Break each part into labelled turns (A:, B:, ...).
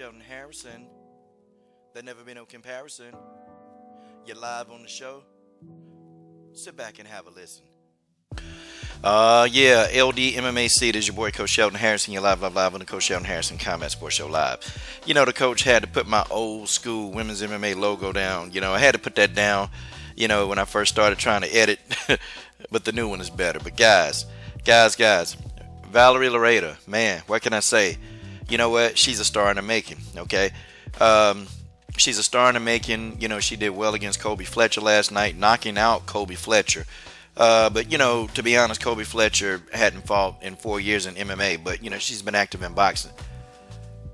A: Sheldon Harrison. There never been no comparison. You're live on the show. Sit back and have a listen. Yeah, LD MMAC. This is your boy Coach Sheldon Harrison. You're live on the Coach Sheldon Harrison Combat Sports Show live. You know, the coach had to put my old school women's MMA logo down. You know, I had to put that down, when I first started trying to edit. But the new one is better. But guys, Valerie Loureda, man, what can I say? You know what? She's a star in the making, okay? She's a star in the making. She did well against Kobe Fletcher last night, knocking out Kobe Fletcher. But to be honest, Kobe Fletcher hadn't fought in 4 years in MMA, but, she's been active in boxing.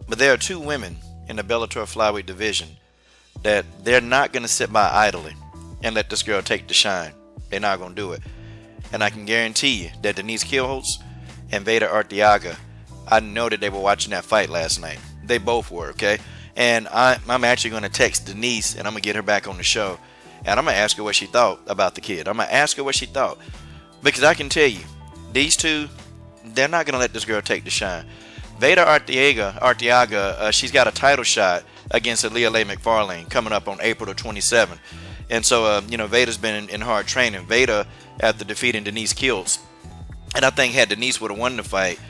A: But there are two women in the Bellator flyweight division that they're not going to sit by idly and let this girl take the shine. They're not going to do it. And I can guarantee you that Denise Kielholtz and Veda Arteaga, I know that they were watching that fight last night. They both were, okay? And I'm actually going to text Denise, and I'm going to get her back on the show. And I'm going to ask her what she thought about the kid. I'm going to ask her what she thought. Because I can tell you, these two, they're not going to let this girl take the shine. Veda Arteaga, she's got a title shot against Aaliyah McFarlane coming up on April the 27th. And so, Veda's been in hard training. Veda, after defeating Denise Kielholtz, and I think had Denise would have won the fight,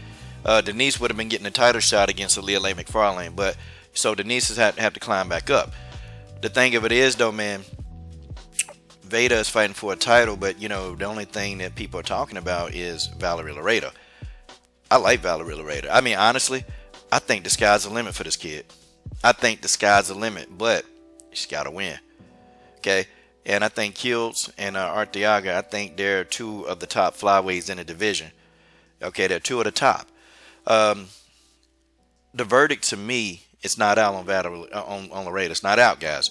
A: Denise would have been getting a title shot against Aaliyah McFarlane. But so Denise has had to climb back up. The thing of it is, though, man, Veda is fighting for a title, but the only thing that people are talking about is Valerie Loureda. I like Valerie Loureda. I mean, honestly, I think the sky's the limit for this kid. I think the sky's the limit, but she's got to win. Okay, and I think Kielholtz and Arteaga, I think they're two of the top flyweights in the division. Okay, they're two of the top. The verdict to me, it's not out on Valerie, on Loureda. It's not out, guys.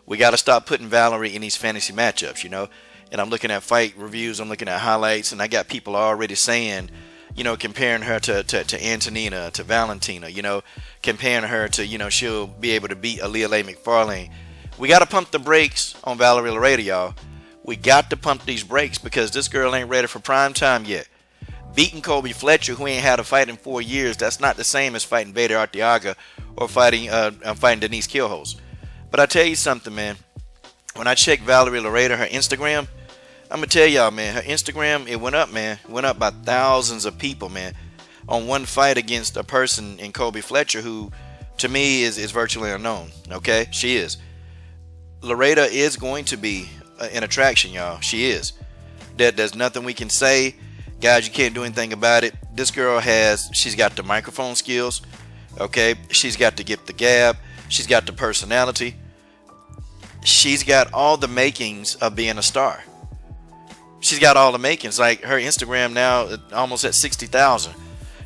A: We got to stop putting Valerie in these fantasy matchups, And I'm looking at fight reviews, I'm looking at highlights, and I got people already saying, comparing her to Antonina, to Valentina, comparing her to, she'll be able to beat Aaliyah McFarlane. We got to pump the brakes on Valerie Loureda, y'all. We got to pump these brakes because this girl ain't ready for prime time yet. Beating Kobe Fletcher, who ain't had a fight in 4 years, that's not the same as fighting Veda Arteaga or fighting Denise Kielholtz. But I tell you something, man. When I checked Valerie Loureda, her Instagram, I'm going to tell y'all, man, her Instagram, it went up, man. It went up by thousands of people, man, on one fight against a person in Kobe Fletcher who, to me, is virtually unknown, okay? She is. Loureda is going to be an attraction, y'all. She is. There's nothing we can say. Guys, you can't do anything about it. This girl she's got the microphone skills, okay? She's got the gift, the gab. She's got the personality. She's got all the makings of being a star. She's got all the makings. Like her Instagram now, almost at 60,000.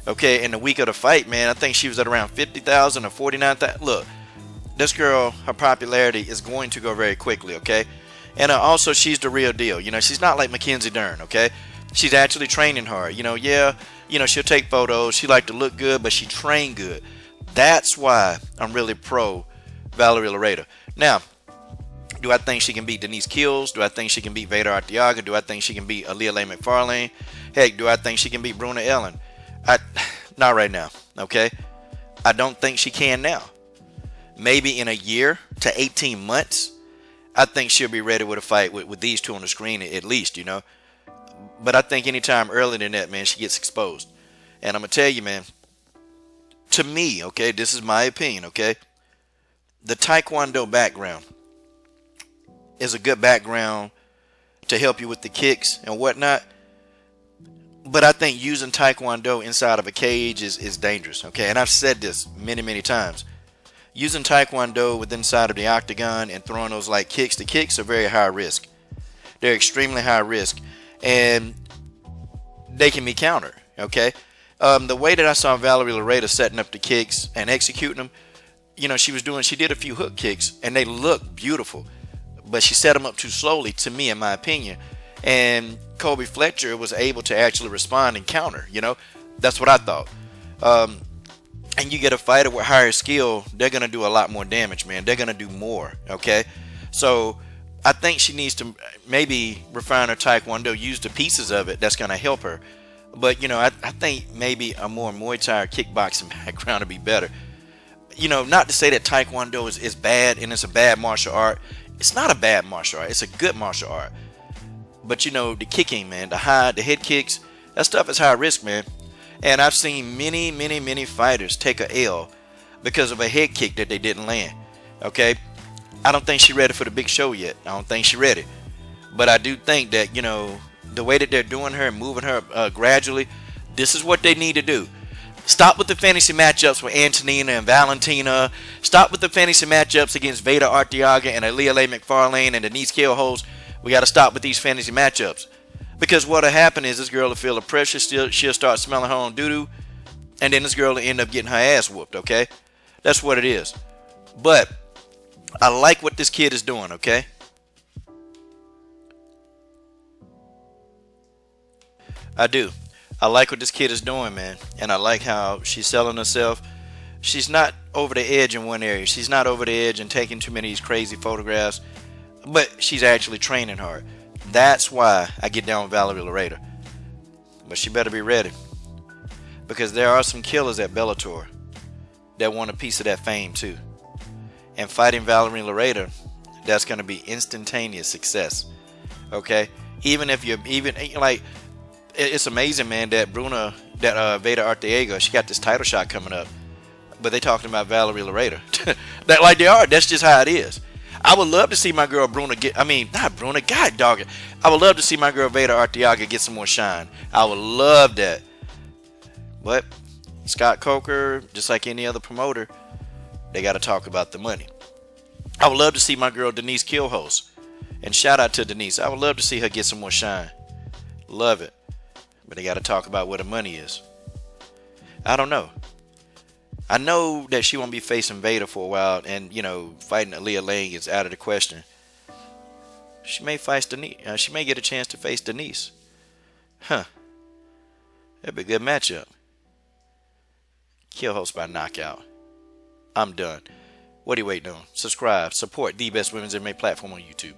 A: Okay, in the week of the fight, man, I think she was at around 50,000 or 49,000. Look. This girl, her popularity is going to go very quickly, okay? And also, she's the real deal. She's not like Mackenzie Dern, okay? She's actually training hard. She'll take photos. She like to look good, but she trained good. That's why I'm really pro Valerie Loureda. Now, do I think she can beat Denise Kielholtz? Do I think she can beat Veda Arteaga? Do I think she can beat Aaliyah McFarlane? Heck, do I think she can beat Bruna Ellen? Not right now, okay? I don't think she can now. Maybe in a year to 18 months, I think she'll be ready with a fight with these two on the screen at least, But I think anytime earlier than that, man, she gets exposed. And I'm going to tell you, man, to me, okay, this is my opinion, okay? The Taekwondo background is a good background to help you with the kicks and whatnot. But I think using Taekwondo inside of a cage is dangerous, okay? And I've said this many, many times. Using Taekwondo within inside of the octagon and throwing those like kicks, the kicks are very high risk. They're extremely high risk, and they can be countered. Okay, the way that I saw Valerie Loureda setting up the kicks and executing them, she did a few hook kicks and they looked beautiful, but she set them up too slowly, to me, in my opinion. And Kobe Fletcher was able to actually respond and counter. That's what I thought. And you get a fighter with higher skill, they're going to do a lot more damage, man. They're going to do more, okay? So I think she needs to maybe refine her Taekwondo, use the pieces of it that's going to help her. But, I think maybe a more Muay Thai or kickboxing background would be better. not to say that Taekwondo is bad and it's a bad martial art. It's not a bad martial art. It's a good martial art. But the kicking, man, the head kicks, that stuff is high risk, man. And I've seen many, many, many fighters take a L because of a head kick that they didn't land. Okay? I don't think she's ready for the big show yet. I don't think she's ready. But I do think that, the way that they're doing her and moving her gradually, this is what they need to do. Stop with the fantasy matchups with Antonina and Valentina. Stop with the fantasy matchups against Veda Arteaga and Aleale McFarlane and Denise Kilholz. We got to stop with these fantasy matchups. Because what'll happen is this girl will feel the pressure. She'll start smelling her own doo-doo. And then this girl will end up getting her ass whooped, okay? That's what it is. But I like what this kid is doing, okay? I do. I like what this kid is doing, man. And I like how she's selling herself. She's not over the edge in one area. She's not over the edge and taking too many of these crazy photographs. But she's actually training hard. That's why I get down with Valerie Loureda. But she better be ready. Because there are some killers at Bellator that want a piece of that fame too. And fighting Valerie Loureda, that's going to be instantaneous success. Okay? Even if you're, it's amazing, man, that Veda Arteaga, she got this title shot coming up. But they talking about Valerie Loureda. That like they are. That's just how it is. I would love to see my girl God dog it. I would love to see my girl Veda Arteaga get some more shine. I would love that. But Scott Coker, just like any other promoter, they got to talk about the money. I would love to see my girl Denise Kilholz. And shout out to Denise. I would love to see her get some more shine. Love it. But they got to talk about where the money is. I don't know. I know that she won't be facing Veda for a while, and fighting Aaliyah Lang is out of the question. She may face Denise. She may get a chance to face Denise. That'd be a good matchup. Kill host by knockout. I'm done. What are you waiting on? Subscribe, support the best women's MMA platform on YouTube.